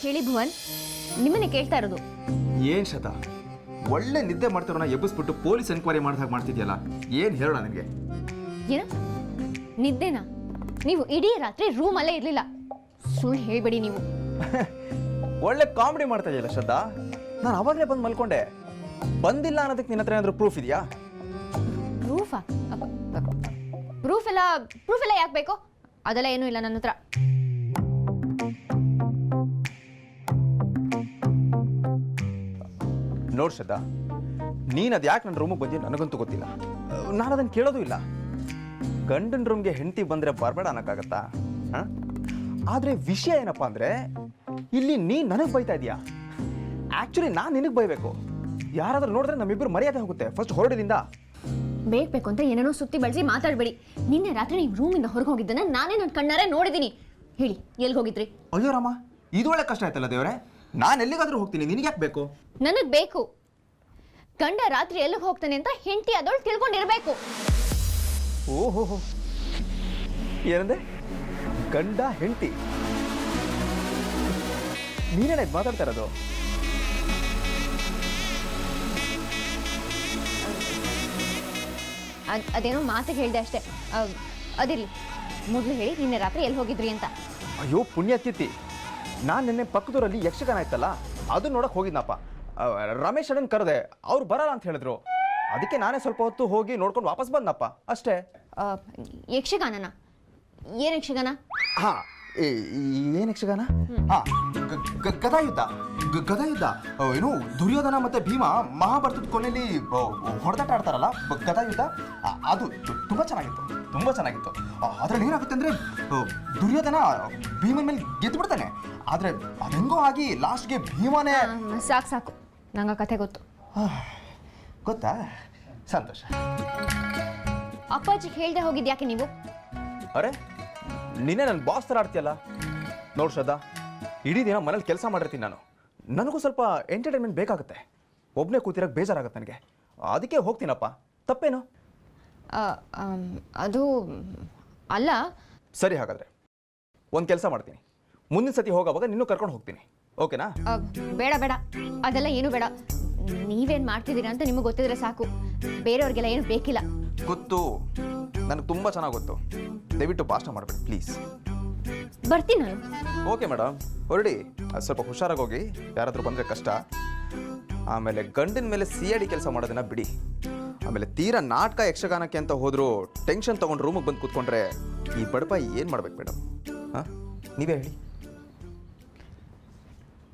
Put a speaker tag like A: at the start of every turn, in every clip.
A: ಹೇಳಿ ಭುವನ್, ನಿಮ್ಮನ್ನೇ ಕೇಳ್ತಾ ಇರೋದು.
B: ಏನ್ ಶತ, ಒಳ್ಳೆ ನಿದ್ದೆ ಮಾಡ್ತಾರೋಣ ಎಬ್ಬಿಸ್ಬಿಟ್ಟು ಪೊಲೀಸ್ ಎನ್ಕ್ವೈರಿ ಮಾಡಿದಾಗ ಮಾಡ್ತಿದ್ಯಲ್ಲ, ಏನ್ ಹೇಳೋಣ ನಿನಗೆ?
A: ಏನ ನಿದ್ದೆನಾ? ನೀವು ಇಡೀ ರಾತ್ರಿ ರೂಮಲ್ಲೇ ಇರ್ಲಿಲ್ಲ, ಸುಳ್ಳು ಹೇಳ್ಬೇಡಿ ನೀವು.
B: ಒಳ್ಳೆ ಕಾಮಿಡಿ ಮಾಡ್ತಾ ಇದೆಯಲ್ಲ ಶ್ರದ್ಧಾ, ನಾನು ಅವಾಗಲೇ ಬಂದು ಮಲ್ಕೊಂಡೆ. ಬಂದಿಲ್ಲ ಅನ್ನೋದಕ್ಕೆ ನಿನ್ನ ಹತ್ರ ಏನಾದರೂ ಪ್ರೂಫ್ ಇದೆಯಾ?
A: ಪ್ರೂಫಾ? ಪ್ರೂಫ್ ಎಲ್ಲ ಯಾಕೆ ಬೇಕು? ಅದೆಲ್ಲ ಏನೂ ಇಲ್ಲ ನನ್ನ ಹತ್ರ.
B: ನೋಡ್ ಶ್ರದ್ಧಾ, ನೀನು ಅದು ಯಾಕೆ ನನ್ನ ರೂಮಿಗೆ ಬಂದಿ ನನಗಂತೂ ಗೊತ್ತಿಲ್ಲ. ನಾನು ಅದನ್ನು ಕೇಳೋದು ಇಲ್ಲ. ಗಂಡನ ರೂಮ್ಗೆ ಹೆಂಡತಿ ಬಂದರೆ ಬರಬೇಡ ಅನ್ನೋಕ್ಕಾಗತ್ತಾ? ಆದರೆ ವಿಷಯ ಏನಪ್ಪ ಅಂದರೆ, ಇಲ್ಲಿ ನೀನು ನನಗೆ ಬೈತಾ ಇದೀಯಾ. ಆ್ಯಕ್ಚುಲಿ ನಾನು ನಿನಗೆ ಬೈಬೇಕು. ಯಾರಾದ್ರೂ ನೋಡಿದ್ರೆ ನಮ್ಮಿಬ್ಬರು ಮರ್ಯಾದೆ ಹೋಗುತ್ತೆ. ಫಸ್ಟ್ ಹೊರಡಿದಿಂದ
A: ಬೇಕು ಅಂತ ಏನೇನೋ ಸುತ್ತಿ ಬಳಸಿ ಮಾತಾಡಬೇಡಿ. ನಿನ್ನೆ ರಾತ್ರಿ ನೀವು ರೂಮಿಂದ ಹೊರಗೆ ಹೋಗಿದ್ದನ್ನ ನಾನೇ ನನ್ನ ಕಣ್ಣಾರೆ ನೋಡಿದ್ದೀನಿ. ಹೇಳಿ, ಎಲ್ಲಿ ಹೋಗಿದ್ರಿ?
B: ಅಯ್ಯೋ ರಾಮ, ಇದು ಒಳ್ಳೆ ಕಷ್ಟ ಆಯ್ತಲ್ಲ ದೇವ್ರೆ. ನಾನು ಎಲ್ಲಿಗಾದ್ರೂ ಹೋಗ್ತೀನಿ, ನಿನಗೆ ಯಾಕೆ ಬೇಕು?
A: ನನಗೆ ಬೇಕು. ಗಂಡ ರಾತ್ರಿ ಎಲ್ಲಿಗೆ ಹೋಗ್ತಾನೆ ಅಂತ ಹೆಂಡತಿ ಅದೊಳು ತಿಳ್ಕೊಂಡಿರ್ಬೇಕು.
B: ಓಹೋ, ಏನಂದೆ? ಗಂಡ ಹೆಂಡತಿ? ನೀನೇನಾಯ್ತು ಮಾತಾಡ್ತಾ ಇರೋದು?
A: ಅದೇನೋ ಮಾತಿಗೆ ಹೇಳಿದೆ ಅಷ್ಟೇ. ಅದಿರಲಿ, ಮೊದಲು ಹೇಳಿ ನಿನ್ನೆ ರಾತ್ರಿ ಎಲ್ಲಿ ಹೋಗಿದ್ರಿ ಅಂತ.
B: ಅಯ್ಯೋ ಪುಣ್ಯತಿಥಿ, ನಾನು ನಿನ್ನೆ ಪಕ್ಕದೂರಲ್ಲಿ ಯಕ್ಷಗಾನ ಆಯ್ತಲ್ಲ, ಅದು ನೋಡಕ್ ಹೋಗಿದ್ನಪ್ಪ. ರಮೇಶ್ ಅಣ್ಣನ್ ಕರೆದೆ, ಅವ್ರು ಬರಲ್ಲ ಅಂತ ಹೇಳಿದ್ರು. ಅದಕ್ಕೆ ನಾನೇ ಸ್ವಲ್ಪ ಹೊತ್ತು ಹೋಗಿ ನೋಡ್ಕೊಂಡು ವಾಪಸ್ ಬಂದಪ್ಪ, ಅಷ್ಟೇ.
A: ಯಕ್ಷಗಾನನ? ಏನು ಯಕ್ಷಗಾನ?
B: ಹಾ, ಏನು ಯಕ್ಷಗಾನ? ಹಾ, ಗದಾಯುದ್ಧ. ಗದಾಯುದ್ಧ ಏನು, ದುರ್ಯೋಧನ ಮತ್ತೆ ಭೀಮ ಮಹಾಭಾರತದ ಕೊನೆಯಲ್ಲಿ ಹೊಡೆದಾಟ ಆಡ್ತಾರಲ್ಲ, ಗದಾಯುದ್ಧ. ಅದು ತುಂಬಾ ಚೆನ್ನಾಗಿತ್ತು. ಅದ್ರಲ್ಲಿ ಏನಾಗುತ್ತೆ ಅಂದ್ರೆ, ದುರ್ಯೋಧನ ಭೀಮನ ಮೇಲೆ ಗೆದ್ದು ಬಿಡ್ತಾನೆ. ಆದ್ರೆ ಅದೆಂಗೋ ಆಗಿ ಲಾಸ್ಟ್ಗೆ ಭೀಮನೇ.
A: ಸಾಕು, ನಂಗೆ ಕಥೆ ಗೊತ್ತು.
B: ಗೊತ್ತಾ? ಸಂತೋಷ.
A: ಅಪ್ಪಾಜಿಗೆ ಹೇಳ್ದೆ ಹೋಗಿದ್ಯಾಕೆ ನೀವು?
B: ಅರೆ, ನಿನ್ನೆ ನನ್ನ ಬಾಸ್ ಥರ ಆಡ್ತೀಯಲ್ಲ. ನೋಡು ಶ್ರದ್ಧಾ, ಇಡೀ ದಿನ ಮನೇಲಿ ಕೆಲಸ ಮಾಡಿರ್ತೀನಿ ನಾನು. ನನಗೂ ಸ್ವಲ್ಪ ಎಂಟರ್ಟೈನ್ಮೆಂಟ್ ಬೇಕಾಗುತ್ತೆ. ಒಬ್ಬನೇ ಕೂತಿರೋಕ್ಕೆ ಬೇಜಾರಾಗುತ್ತೆ ನನಗೆ. ಅದಕ್ಕೆ ಹೋಗ್ತೀನಪ್ಪ, ತಪ್ಪೇನು?
A: ಅದು ಅಲ್ಲ.
B: ಸರಿ, ಹಾಗಾದರೆ ಒಂದು ಕೆಲಸ ಮಾಡ್ತೀನಿ. ಮುಂದಿನ ಸತಿ ಹೋಗೋವಾಗ ನಿನ್ನೂ ಕರ್ಕೊಂಡು ಹೋಗ್ತೀನಿ, ಓಕೆನಾ?
A: ಬೇಡ, ಅದೆಲ್ಲ ಏನು ಬೇಡ. ನೀವೇನು ಮಾಡ್ತಿದ್ದೀರಾ ಅಂತ ನಿಮಗೆ ಗೊತ್ತಿದ್ರೆ ಸಾಕು. ಬೇರೆಯವ್ರಿಗೆಲ್ಲ ಏನು ಬೇಕಿಲ್ಲ.
B: ಗೊತ್ತು, ನನಗೆ ತುಂಬ ಚೆನ್ನಾಗಿ ಗೊತ್ತು. ದಯವಿಟ್ಟು ಭಾಷಣ ಮಾಡಬೇಡಿ ಪ್ಲೀಸ್.
A: ಬರ್ತೀನಿ ನಾನು.
B: ಓಕೆ ಮೇಡಮ್, ಹೊರಡಿ. ಸ್ವಲ್ಪ ಹುಷಾರಾಗಿ ಹೋಗಿ, ಯಾರಾದರೂ ಬಂದರೆ ಕಷ್ಟ. ಆಮೇಲೆ ಗಂಡಿನ ಮೇಲೆ CID ಕೆಲಸ ಮಾಡೋದನ್ನ ಬಿಡಿ. ಆಮೇಲೆ ತೀರಾ ನಾಟಕ ಯಕ್ಷಗಾನಕ್ಕೆ ಅಂತ ಹೋದರೂ ಟೆನ್ಷನ್ ತೊಗೊಂಡು ರೂಮಿಗೆ ಬಂದು ಕೂತ್ಕೊಂಡ್ರೆ ಈ ಬಡಪ ಏನು ಮಾಡ್ಬೇಕು ಮೇಡಮ್? ಹಾಂ, ನೀವೇ ಹೇಳಿ.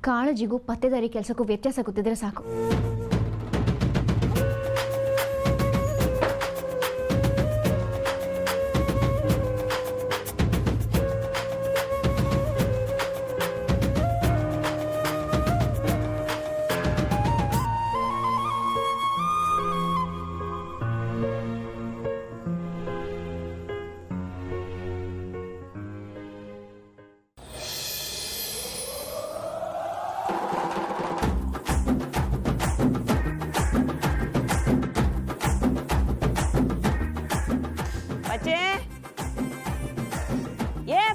A: ಕಾಳಜಿಗೂ ಪತ್ತೆದಾರಿ ಕೆಲಸಕ್ಕೂ ವ್ಯತ್ಯಾಸ ಗೊತ್ತಿದ್ರೆ ಸಾಕು.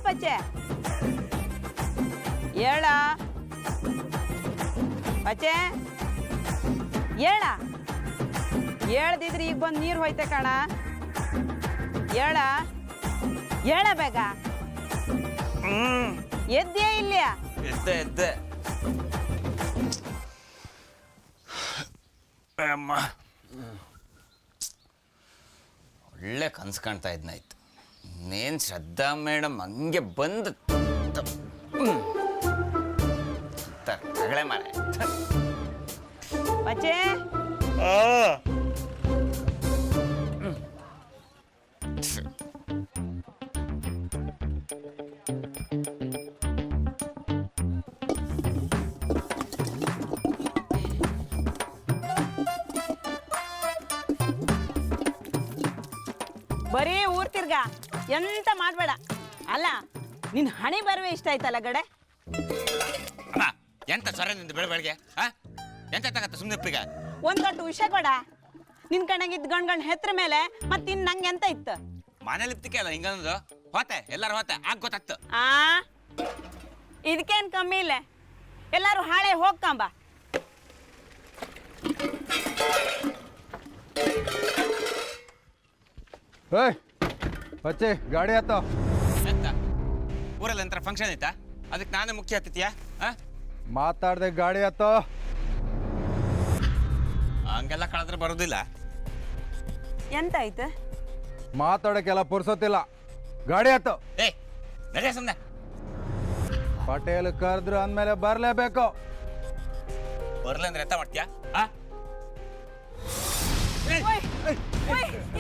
C: ಪಚ್ಚೆ ಹೇಳ, ಪಚ್ಚೆ ಹೇಳ. ಹೇಳ್ದಿದ್ರೆ ಈಗ ಬಂದು ನೀರು ಹೋಯ್ತೆ ಕಣ. ಹೇಳ ಬೇಗ. ಎದ್ದೇ ಇಲ್ಲ?
D: ಎದ್ದೆ. ಅಮ್ಮ, ಒಳ್ಳೆ ಕನ್ಸು ಕಾಣ್ತಾ ಇದ್ನಾಯ್ತು. ನೇನು ಶ್ರದ್ಧಾ ಮೇಡಮ್ ಹಂಗೆ ಬಂದು ತಗಳೆ ಮಾರೆ.
C: ಪಚ್ಚೆ ಬರೀ ಊರ್ ತಿರ್ಗ ಎಂತ ಮಾಡ್ಬೇಡ. ಅಲ್ಲ, ನಿನ್ ಹಣೆ ಬರುವೆ ಇಷ್ಟ ಆಯ್ತಲ್ಲ ಗಡೆ.
D: ಎಂತ ಸೊರೆ ನಿಂದು ಬೆಳಬೆಳಗ್ಗೆ ಎಂತ ತಗತ್ತ ಸುಮ್ಮನೆ
C: ಒಂದ್ ದೊಡ್ಡ ವಿಷಯ ಕೊಡ. ನಿನ್ ಕಣಗಿದ್ ಗಂಡ್ ಹೆತ್ರ ಮೇಲೆ ಮತ್ತಿನ್ ನಂಗೆ ಎಂತ ಇತ್ತು?
D: ಮನೇಲಿ ಇಪ್ತಿಕೆ ಅಲ್ಲ ಹಿಂಗಂದು ಹೋತೆ, ಎಲ್ಲಾರು ಹೋತೆ ಆಗ ಗೊತ್ತಾಗ್ತು.
C: ಇದಕ್ಕೇನ್ ಕಮ್ಮಿ ಇಲ್ಲ. ಎಲ್ಲಾರು ಹಾಳೆ ಹೋಗ್ಕಂಬ.
E: ಏಯ್ ಬಚ್ಚಿ ಗಾಡಿ ಆತ.
D: ಎಂತ ಊರಲ್ಲಿ ಎಂತ ಫಂಕ್ಷನ್ ಐತಾ? ಅದಕ್ಕೆ ನಾನೇ ಮುಖ್ಯ ಹತ್ತಿತ್ಯಾ?
E: ಮಾತಾಡ್ದೆ ಗಾಡಿ ಆತ.
D: ಹಂಗೆಲ್ಲ ಕಳೆದ್ರೆ ಬರೋದಿಲ್ಲ.
C: ಎಂತಾಯ್ತು?
E: ಮಾತಾಡೋಕ್ಕೆಲ್ಲ ಪುರ್ಸೋತಿಲ್ಲ. ಗಾಡಿ ಆತ.
D: ಏ ನಡೆ ಸುಮ್ಮನೆ.
E: ಪಟೇಲ್ ಕರೆದ್ರು ಅಂದಮೇಲೆ ಬರಲೇಬೇಕು.
D: ಬರ್ಲಿ ಅಂದ್ರೆ ಎಂತ ಮಾಡ್ತೀಯಾ?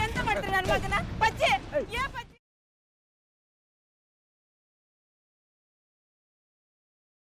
C: ಎಂತ ಮಾಡ್ತೀರಿ ನನ್ನ ಮಗನ? ಬಚ್ಚೆ